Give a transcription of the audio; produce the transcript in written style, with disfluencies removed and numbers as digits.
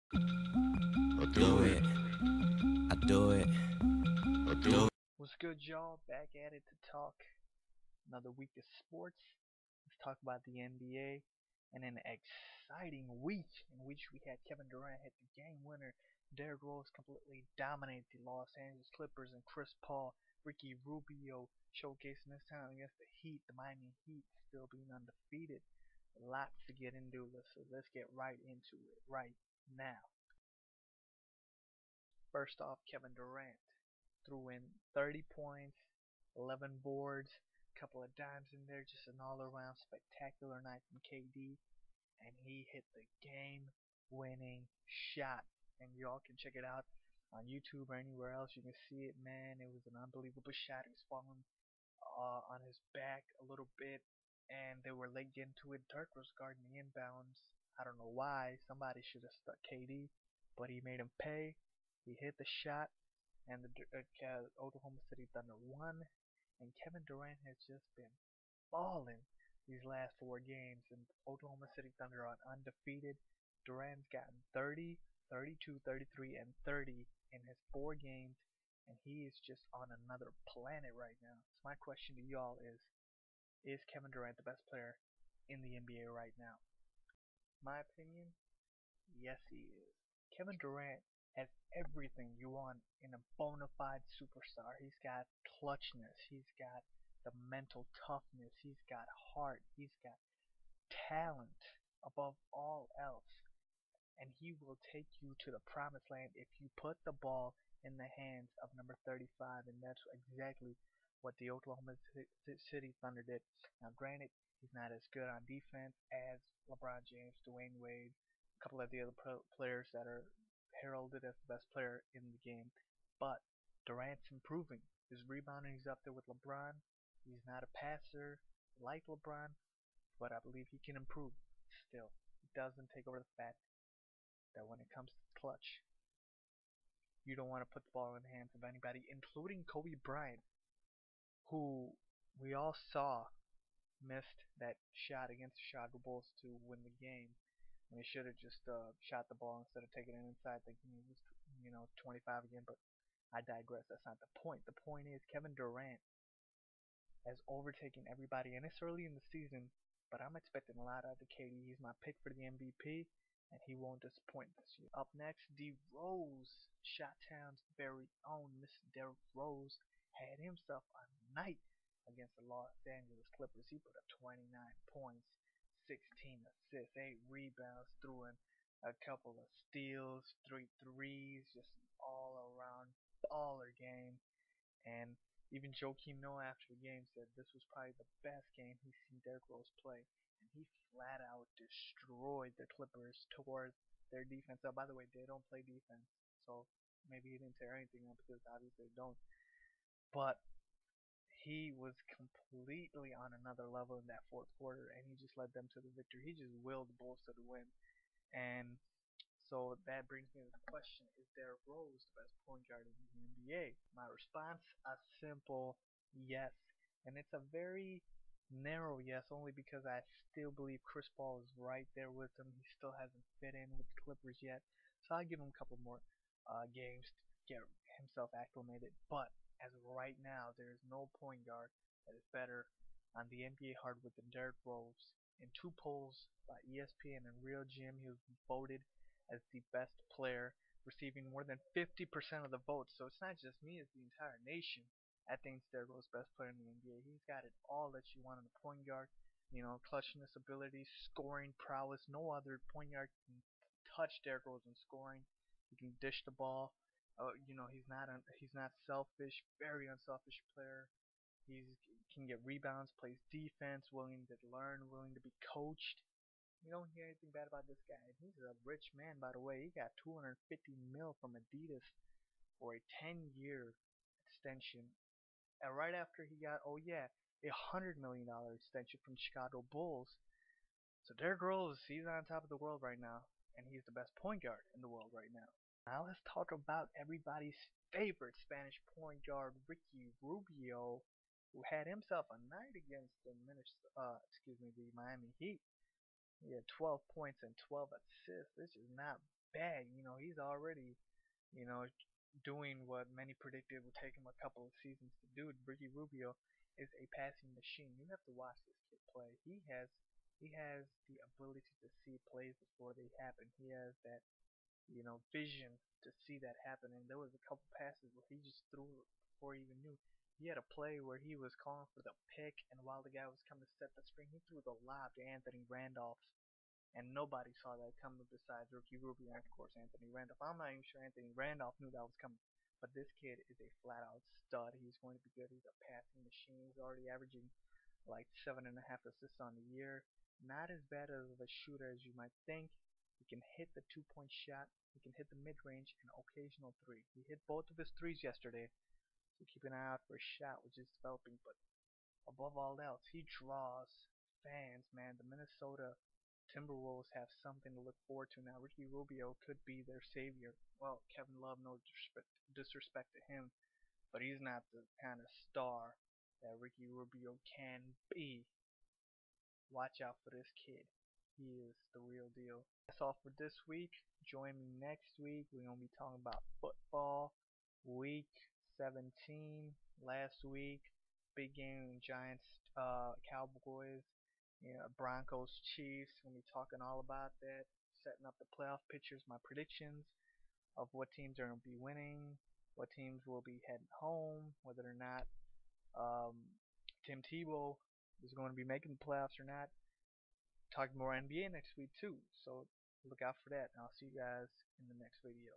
Do it. I do it. Do it. What's good, y'all? Back at it to talk another week of sports. Let's talk about the NBA and an exciting week in which we had Kevin Durant hit the game winner. Derrick Rose completely dominate the Los Angeles Clippers, and Chris Paul, Ricky Rubio showcasing his talent against the Heat, the Miami Heat still being undefeated. Lots to get into, so let's get right into it right now. First off, Kevin Durant threw in 30 points, 11 boards, a couple of dimes in there, just an all-around spectacular night from KD, and he hit the game-winning shot. And y'all can check it out on YouTube or anywhere else. You can see it, man. It was an unbelievable shot. He was falling on his back a little bit, and they were late getting to it. Dirk was guarding the inbounds. I don't know why. Somebody should have stuck KD, but he made him pay. He hit the shot, and the Oklahoma City Thunder won. And Kevin Durant has just been balling these last four games, and Oklahoma City Thunder are undefeated. Durant's gotten 30, 32, 33, and 30 in his four games, and he is just on another planet right now. So my question to y'all is Kevin Durant the best player in the NBA right now? My opinion, yes he is. Kevin Durant has everything you want in a bona fide superstar. He's got clutchness, he's got the mental toughness, he's got heart, he's got talent above all else. And he will take you to the promised land if you put the ball in the hands of number 35, and that's exactly what the Oklahoma City Thunder did. Now, granted, he's not as good on defense as LeBron James, Dwayne Wade, a couple of the other players that are heralded as the best player in the game, but Durant's improving. His rebounding is up there with LeBron. He's not a passer like LeBron, but I believe he can improve still. It doesn't take over the fact that when it comes to clutch, you don't want to put the ball in the hands of anybody, including Kobe Bryant, who we all saw missed that shot against the Chicago Bulls to win the game. When he should have just shot the ball instead of taking it inside, thinking he was, 25 again. But I digress. That's not the point. The point is Kevin Durant has overtaken everybody, and it's early in the season, but I'm expecting a lot out of KD. He's my pick for the MVP, and he won't disappoint this year. Up next, D Rose, Shot-Town's very own Mr. Derrick Rose, had himself a night against the Los Angeles Clippers. He put up 29 points, 16 assists, 8 rebounds, threw in a couple of steals, 3 threes, just an all-around baller game. And even Joakim Noah after the game said this was probably the best game he's seen Derrick Rose play. And he flat out destroyed the Clippers, toward their defense up. By the way, they don't play defense, so maybe he didn't tear anything up because obviously they don't. But he was completely on another level in that fourth quarter, and he just led them to the victory. He just willed the Bulls to the win. And so that brings me to the question, is Derrick Rose the best point guard in the NBA? My response, a simple yes. And it's a very narrow yes, only because I still believe Chris Paul is right there with him. He still hasn't fit in with the Clippers yet. So I'll give him a couple more games to get himself acclimated. But as of right now, there is no point guard that is better on the NBA hardwood than Derrick Rose. In two polls by ESPN and Real Gym, he was voted as the best player, receiving more than 50% of the votes. So it's not just me, it's the entire nation. I think it's Derrick Rose best player in the NBA. He's got it all that you want in a point guard. Clutchness ability, scoring prowess. No other point guard can touch Derrick Rose in scoring. He can dish the ball. He's not selfish. Very unselfish player. He can get rebounds, plays defense, willing to learn, willing to be coached. You don't hear anything bad about this guy. He's a rich man, by the way. He got 250 mil from Adidas for a 10-year extension. And right after he got, $100 million extension from the Chicago Bulls. So Derrick Rose, he's on top of the world right now, and he's the best point guard in the world right now. Now let's talk about everybody's favorite Spanish point guard, Ricky Rubio, who had himself a night against the Miami Heat. He had 12 points and 12 assists. This is not bad. He's already, you know, doing what many predicted would take him a couple of seasons to do. Ricky Rubio is a passing machine. You have to watch this kid play. He has the ability to see plays before they happen. He has that, vision to see that happen. And there was a couple passes where he just threw it before he even knew. He had a play where he was calling for the pick, and while the guy was coming to set the screen, he threw the lob to Anthony Randolph, and nobody saw that coming besides Ricky Rubio and of course Anthony Randolph. I'm not even sure Anthony Randolph knew that was coming. But this kid is a flat out stud. He's going to be good. He's a passing machine. He's already averaging like 7.5 assists on the year. Not as bad of a shooter as you might think. He can hit the 2-point shot. He can hit the mid range and occasional three. He hit both of his threes yesterday, so keep an eye out for his shot, which is developing. But above all else, he draws fans, man. The Minnesota Timberwolves have something to look forward to now. Ricky Rubio could be their savior. Well, Kevin Love, no disrespect to him, but he's not the kind of star that Ricky Rubio can be. Watch out for this kid. He is the real deal. That's all for this week. Join me next week. We're going to be talking about football. Week 17 last week. Big game, Giants, Cowboys, Broncos, Chiefs. We'll be talking all about that. Setting up the playoff pictures, my predictions of what teams are going to be winning, what teams will be heading home, whether or not um, Tim Tebow is going to be making the playoffs or not. Talking more NBA next week too, so look out for that. And I'll see you guys in the next video.